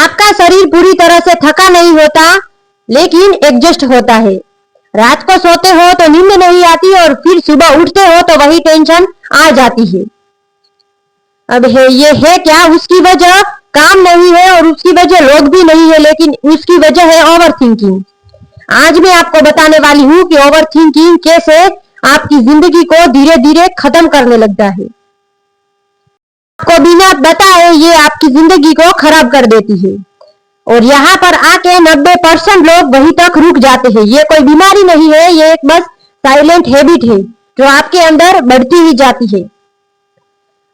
आपका शरीर पूरी तरह से थका नहीं होता, लेकिन एडजस्ट होता है। रात को सोते हो तो नींद नहीं आती और फिर सुबह उठते हो तो वही टेंशन आ जाती है। अब ये है क्या? उसकी वजह काम नहीं है और उसकी वजह लोग भी नहीं है, लेकिन उसकी वजह है ओवर थिंकिंग। आज मैं आपको बताने वाली हूँ कि ओवर थिंकिंग कैसे आपकी जिंदगी को धीरे धीरे खत्म करने लगता है। आपको बिना बताए ये आपकी जिंदगी को खराब कर देती है और यहाँ पर आके 90% लोग वहीं तक रुक जाते हैं। ये कोई बीमारी नहीं है, ये एक बस साइलेंट हैबिट है जो आपके अंदर बढ़ती ही जाती है।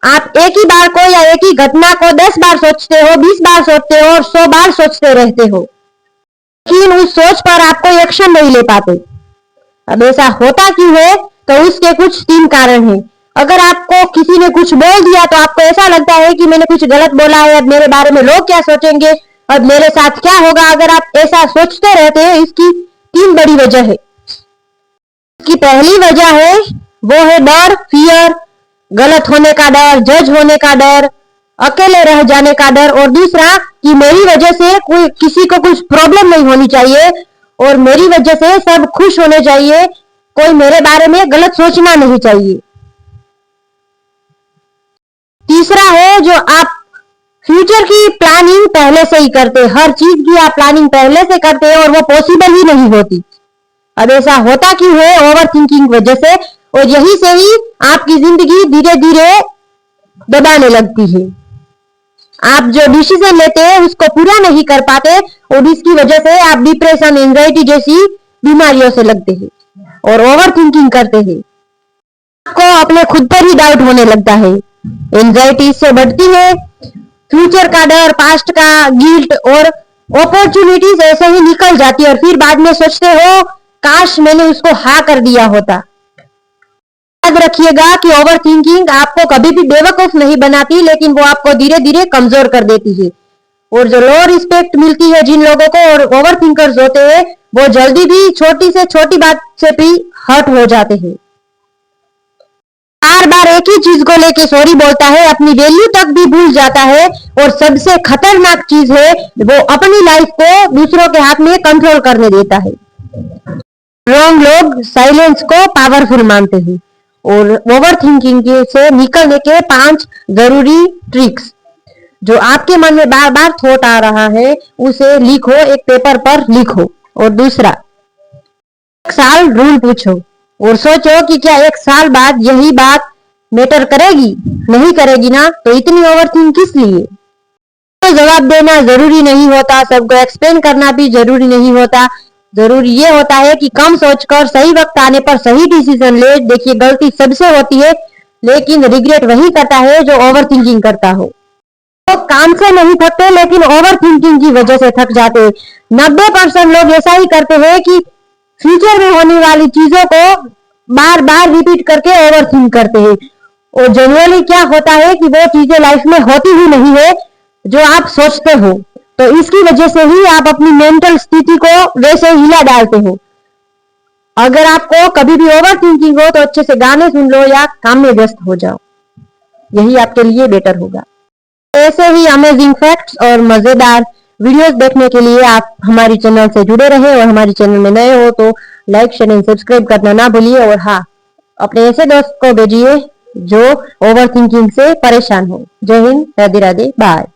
आप एक ही बार को या एक ही घटना को 10 बार सोचते हो, 20 बार सोचते हो और 100 बार सोचते रहते हो, लेकिन उस सोच पर आप कोई एक्शन नहीं ले पाते। अब ऐसा होता क्यों है? तो उसके कुछ 3 कारण हैं। अगर आपको किसी ने कुछ बोल दिया तो आपको ऐसा लगता है कि मैंने कुछ गलत बोला है, अब मेरे बारे में लोग क्या सोचेंगे, अब मेरे साथ क्या होगा। अगर आप ऐसा सोचते रहते हैं, इसकी 3 बड़ी वजह है। इसकी पहली वजह है वो है डर, फियर, गलत होने का डर, जज होने का डर, अकेले रह जाने का डर, और दूसरा कि मेरी वजह से कोई किसी को कुछ प्रॉब्लम नहीं होनी चाहिए और मेरी वजह से सब खुश होने चाहिए, कोई मेरे बारे में गलत सोचना नहीं चाहिए। तीसरा है जो आप फ्यूचर की प्लानिंग पहले से ही करते हैं, हर चीज की आप प्लानिंग पहले से करते हैं और वो पॉसिबल ही नहीं होती। अब ऐसा होता क्यों है? ओवर थिंकिंग वजह से, और यही से ही आपकी जिंदगी धीरे धीरे दबाने लगती है। आप जो डिसीजन लेते हैं उसको पूरा नहीं कर पाते और इसकी वजह से आप डिप्रेशन, एंजाइटी जैसी बीमारियों से लगते हैं और ओवर थिंकिंग करते हैं। आपको अपने खुद पर ही डाउट होने लगता है, एंजाइटी इससे बढ़ती है, फ्यूचर का डर, पास्ट का गिल्ट और अपॉर्चुनिटीज ऐसे ही निकल जाती है और फिर बाद में सोचते हो काश मैंने उसको हाँ कर दिया होता। याद रखिएगा कि ओवर थिंकिंग आपको कभी भी बेवकूफ नहीं बनाती, लेकिन वो आपको धीरे धीरे कमजोर कर देती है। और जो लो रिस्पेक्ट मिलती है जिन लोगों को और ओवर थिंकर्स होते हैं, वो जल्दी भी छोटी से छोटी बात से भी हर्ट हो जाते हैं। बार बार एक ही चीज को लेके सॉरी बोलता है, अपनी वैल्यू तक भी भूल जाता है और सबसे खतरनाक चीज है वो अपनी लाइफ को दूसरों के हाथ में कंट्रोल करने देता है। रॉन्ग लोग साइलेंस को पावरफुल मानते हैं और ओवर थिंकिंग से निकलने के 5 जरूरी ट्रिक्स। जो आपके मन में बार बार थॉट आ रहा है उसे लिखो, एक पेपर पर लिखो। और दूसरा, 1 साल रूल पूछो और सोचो कि क्या 1 साल बाद यही बात मैटर करेगी? नहीं करेगी ना, तो इतनी ओवरथिंक किस लिए? तो जवाब देना जरूरी नहीं होता, सबको एक्सप्लेन करना भी जरूरी नहीं होता। जरूरी ये होता है कि कम सोचकर सही वक्त आने पर सही डिसीजन ले। देखिए, गलती सबसे होती है, लेकिन रिग्रेट वही करता है जो ओवर थिंकिंग करता हो। तो काम से नहीं थकते, लेकिन ओवर थिंकिंग की वजह से थक जाते हैं। 90% लोग ऐसा ही करते हैं कि फ्यूचर में होने वाली चीजों को बार बार रिपीट करके ओवर थिंक करते हैं और जनरली क्या होता है कि वो चीजें लाइफ में होती ही नहीं है जो आप सोचते हो। तो इसकी वजह से ही आप अपनी मेंटल स्थिति को वैसे हिला डालते हो। अगर आपको कभी भी ओवर थिंकिंग हो तो अच्छे से गाने सुन लो या काम में व्यस्त हो जाओ, यही आपके लिए बेटर होगा। ऐसे ही अमेजिंग फैक्ट्स और मजेदार वीडियोस देखने के लिए आप हमारी चैनल से जुड़े रहे, और हमारी चैनल में नए हो तो लाइक, शेयर एंड सब्सक्राइब करना ना भूलिए। और हाँ, अपने ऐसे दोस्त को भेजिए जो ओवर थिंकिंग से परेशान हो। जय हिंद, राधे राधे, बाय।